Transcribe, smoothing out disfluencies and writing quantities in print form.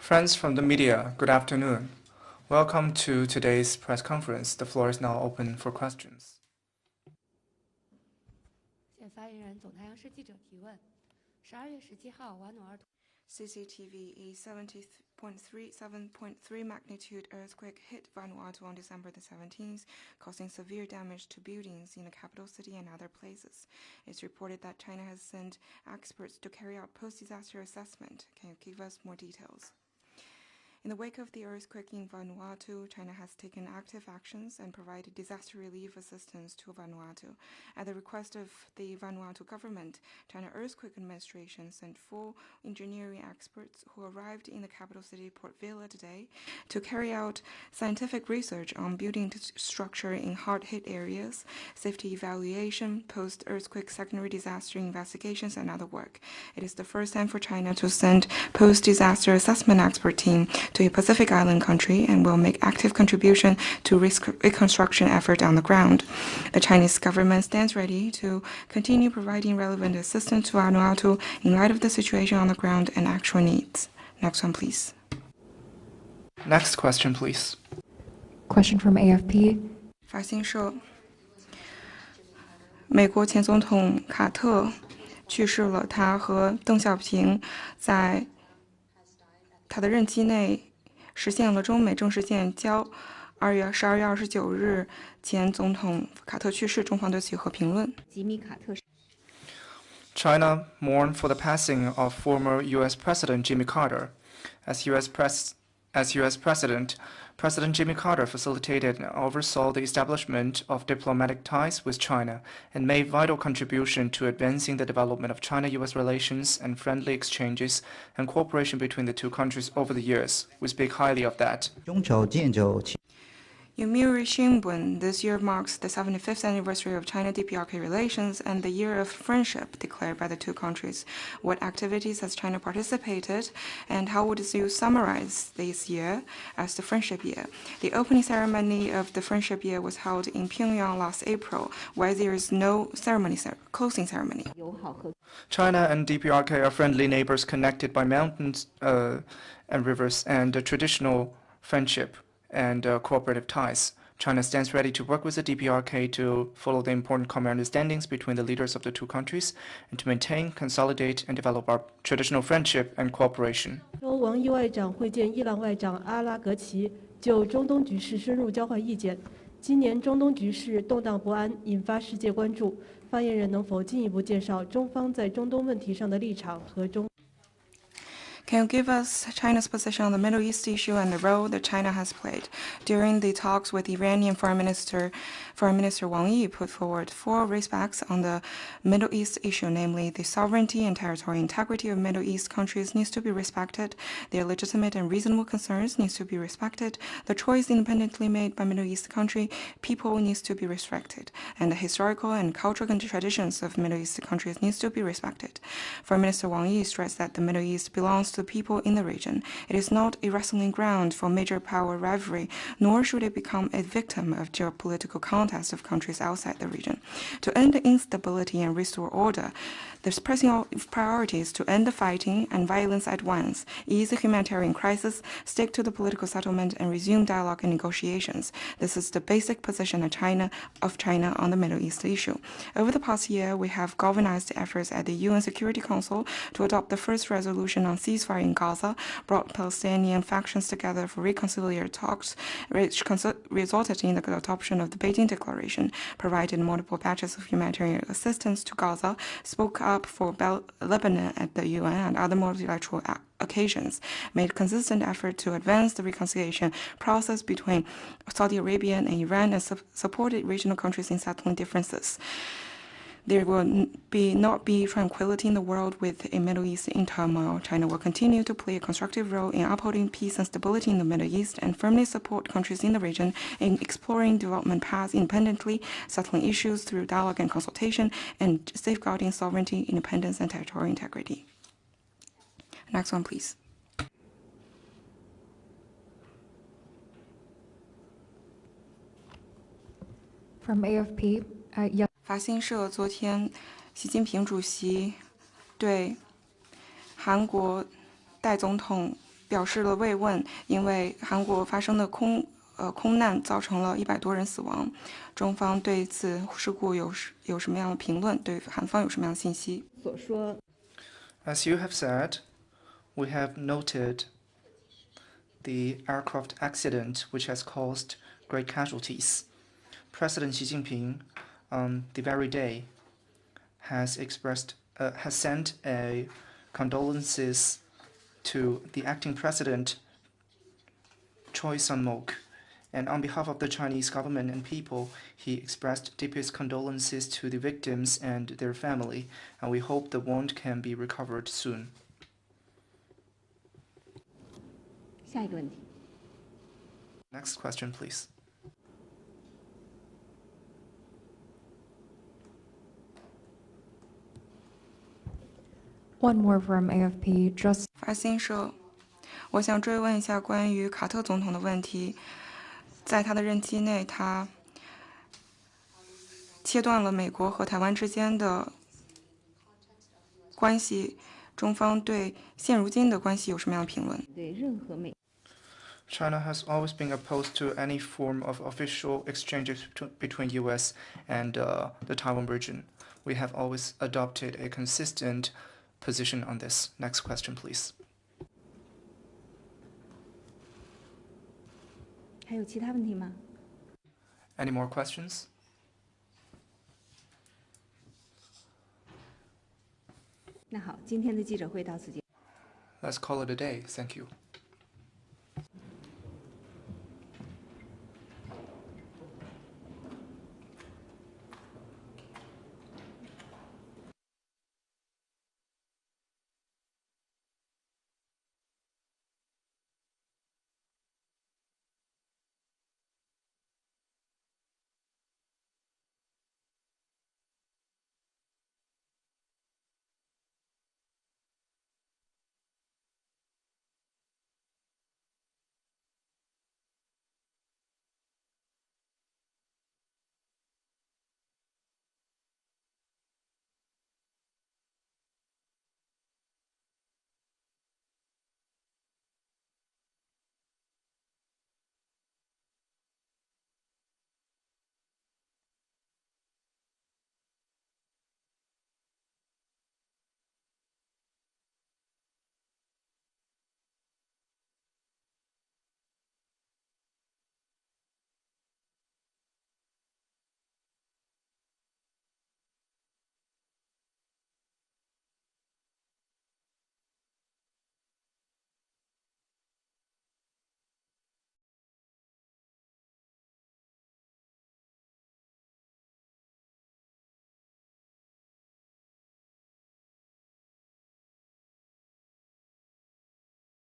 Friends from the media, good afternoon. Welcome to today's press conference. The floor is now open for questions. CCTV, a 7.3 magnitude earthquake hit Vanuatu on December the 17th, causing severe damage to buildings in the capital city and other places. It's reported that China has sent experts to carry out post-disaster assessment. Can you give us more details? In the wake of the earthquake in Vanuatu, China has taken active actions and provided disaster relief assistance to Vanuatu. At the request of the Vanuatu government, China Earthquake Administration sent 4 engineering experts who arrived in the capital city Port Vila today to carry out scientific research on building structure in hard-hit areas, safety evaluation, post-earthquake secondary disaster investigations, and other work. It is the first time for China to send post-disaster assessment expert team to a Pacific Island country and will make active contribution to reconstruction effort on the ground. The Chinese government stands ready to continue providing relevant assistance to Vanuatu in light of the situation on the ground and actual needs. Next one, please. Next question, please. Question from AFP. 法新社，美国前总统卡特去世了。他和邓小平在他的任期内实现了中美正式建交。12月29日，前总统卡特去世，中方对此有何评论？ China mourned for the passing of former U.S. President Jimmy Carter. As U.S. President, President Jimmy Carter facilitated and oversaw the establishment of diplomatic ties with China and made vital contribution to advancing the development of China-U.S. relations and friendly exchanges and cooperation between the two countries over the years. We speak highly of that. Yomiuri Shimbun, this year marks the 75th anniversary of China-DPRK relations and the year of friendship declared by the two countries. What activities has China participated, and how would you summarize this year as the Friendship Year? The opening ceremony of the Friendship Year was held in Pyongyang last April, why there is no closing ceremony. China and DPRK are friendly neighbors connected by mountains and rivers and traditional friendship and cooperative ties. China stands ready to work with the DPRK to follow the important common understandings between the leaders of the two countries and to maintain, consolidate, and develop our traditional friendship and cooperation. 王毅外长会见伊朗外长阿拉格齐，就中东局势深入交换意见。今年中东局势动荡不安，引发世界关注。发言人能否进一步介绍中方在中东问题上的立场和中？ Can you give us China's position on the Middle East issue and the role that China has played? During the talks with Iranian Foreign Minister Wang Yi put forward 4 respects on the Middle East issue, namely the sovereignty and territorial integrity of Middle East countries needs to be respected, their legitimate and reasonable concerns needs to be respected, the choice independently made by Middle East country people needs to be respected, and the historical and cultural traditions of Middle East countries needs to be respected. Foreign Minister Wang Yi stressed that the Middle East belongs to people in the region. It is not a wrestling ground for major power rivalry, nor should it become a victim of geopolitical contest of countries outside the region. To end the instability and restore order, the pressing priority is to end the fighting and violence at once, ease the humanitarian crisis, stick to the political settlement, and resume dialogue and negotiations. This is the basic position of China on the Middle East issue. Over the past year, we have galvanized efforts at the UN Security Council to adopt the first resolution on ceasefire in Gaza, brought Palestinian factions together for reconciliatory talks, which resulted in the adoption of the Beijing Declaration, provided multiple batches of humanitarian assistance to Gaza, spoke up for Lebanon at the UN and other multilateral occasions, made consistent effort to advance the reconciliation process between Saudi Arabia and Iran, and supported regional countries in settling differences. There will not be tranquility in the world with a Middle East in turmoil. China will continue to play a constructive role in upholding peace and stability in the Middle East and firmly support countries in the region in exploring development paths independently, settling issues through dialogue and consultation, and safeguarding sovereignty, independence, and territorial integrity. Next one, please. From AFP, 法新社昨天，习近平主席对韩国代总统表示了慰问，因为韩国发生的空难造成了100多人死亡。中方对此事故有什么样的评论？对韩方有什么样的信息？所说， As you have said, we have noted the aircraft accident which has caused great casualties. President Xi Jinping, on the very day, has sent a condolences to the acting president Choi Sun-mok, and on behalf of the Chinese government and people, he expressed deepest condolences to the victims and their family, and we hope the wound can be recovered soon. 下一个问题。 Next question, please. One more from AFP. Just 法新社，我想追问一下关于卡特总统的问题。在他的任期内，他切断了美国和台湾之间的关系。中方对现如今的关系有什么样的评论？ 对任何美 China has always been opposed to any form of official exchanges between U.S. and the Taiwan region. We have always adopted a consistent position on this. Next question, please. 还有其他问题吗？ Any more questions? 那好，今天的记者会到此结束。 Let's call it a day. Thank you.